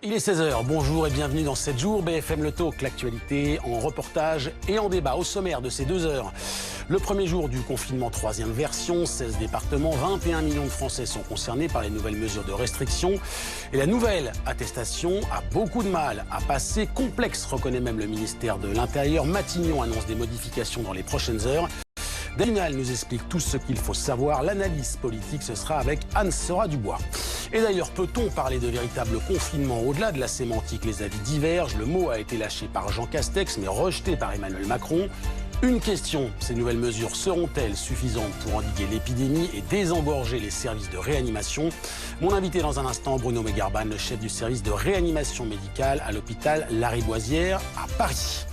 Il est 16 h, bonjour et bienvenue dans 7 jours, BFM Le Talk, l'actualité en reportage et en débat. Au sommaire de ces 2 heures, le premier jour du confinement, troisième version, 16 départements, 21 millions de Français sont concernés par les nouvelles mesures de restriction. Et la nouvelle attestation a beaucoup de mal à passer, complexe, reconnaît même le ministère de l'Intérieur. Matignon annonce des modifications dans les prochaines heures. Dalinal nous explique tout ce qu'il faut savoir. L'analyse politique, ce sera avec Anne-Sora Dubois. Et d'ailleurs, peut-on parler de véritable confinement au-delà de la sémantique? Les avis divergent. Le mot a été lâché par Jean Castex, mais rejeté par Emmanuel Macron. Une question, ces nouvelles mesures seront-elles suffisantes pour endiguer l'épidémie et désengorger les services de réanimation? Mon invité dans un instant, Bruno Megarban, le chef du service de réanimation médicale à l'hôpital Lariboisière à Paris.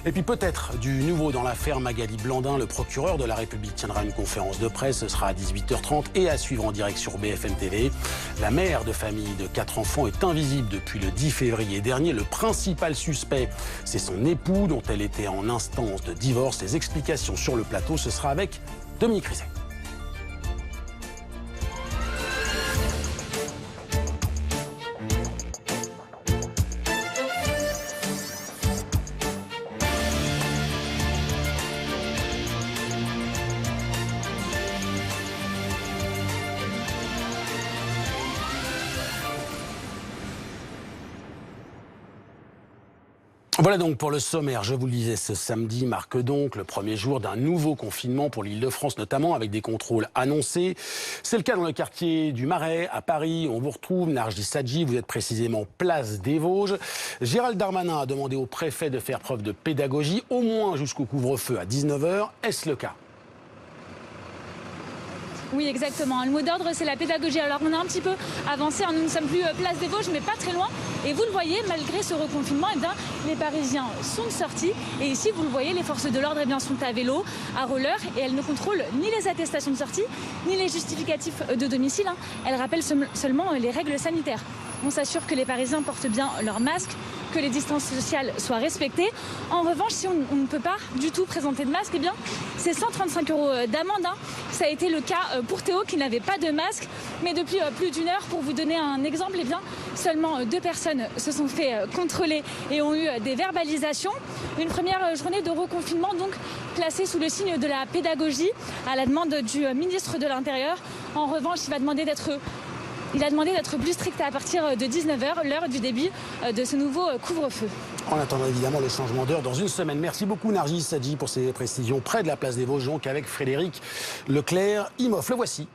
Et puis peut-être du nouveau dans l'affaire Magali Blandin. Le procureur de la République tiendra une conférence de presse. Ce sera à 18 h 30 et à suivre en direct sur BFM TV. La mère de famille de 4 enfants est invisible depuis le 10 février dernier. Le principal suspect, c'est son époux dont elle était en instance de divorce. Les explications sur le plateau, ce sera avec Dominique Rizet. Voilà donc pour le sommaire. Je vous le disais, ce samedi marque donc le premier jour d'un nouveau confinement pour l'Île-de-France, notamment avec des contrôles annoncés. C'est le cas dans le quartier du Marais, à Paris. On vous retrouve, Narji Sadji, vous êtes précisément place des Vosges. Gérald Darmanin a demandé au préfet de faire preuve de pédagogie, au moins jusqu'au couvre-feu à 19 h. Est-ce le cas ? Oui, exactement. Le mot d'ordre, c'est la pédagogie. Alors, on a un petit peu avancé. Nous ne sommes plus place des Vosges, mais pas très loin. Et vous le voyez, malgré ce reconfinement, les Parisiens sont sortis. Et ici, vous le voyez, les forces de l'ordre sont à vélo, à roller. Et elles ne contrôlent ni les attestations de sortie, ni les justificatifs de domicile. Elles rappellent seulement les règles sanitaires. On s'assure que les Parisiens portent bien leur masque, que les distances sociales soient respectées. En revanche, si on ne peut pas du tout présenter de masque, c'est 135 € d'amende. Ça a été le cas pour Théo qui n'avait pas de masque. Mais depuis plus d'1 heure, pour vous donner un exemple, seulement 2 personnes se sont fait contrôler et ont eu des verbalisations. Une première journée de reconfinement donc placée sous le signe de la pédagogie à la demande du ministre de l'Intérieur. En revanche, il a demandé d'être plus strict à partir de 19 h, l'heure du début de ce nouveau couvre-feu. En attendant évidemment le changement d'heure dans une semaine. Merci beaucoup Narji Sadji pour ces précisions près de la place des Vosges, donc avec Frédéric Leclerc, IMOF. Le voici.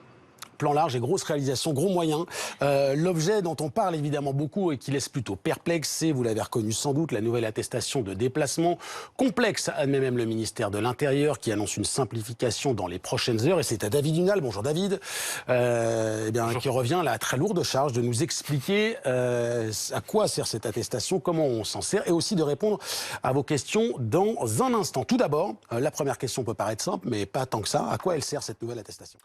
Plan large et grosse réalisation, gros moyens. L'objet dont on parle évidemment beaucoup et qui laisse plutôt perplexe, c'est, vous l'avez reconnu sans doute, la nouvelle attestation de déplacement. Complexe, admet même le ministère de l'Intérieur qui annonce une simplification dans les prochaines heures. Et c'est à David Dunal, bonjour David, bonjour. Qui revient à la très lourde charge de nous expliquer à quoi sert cette attestation, comment on s'en sert, et aussi de répondre à vos questions dans un instant. Tout d'abord, la première question peut paraître simple, mais pas tant que ça. À quoi elle sert cette nouvelle attestation ?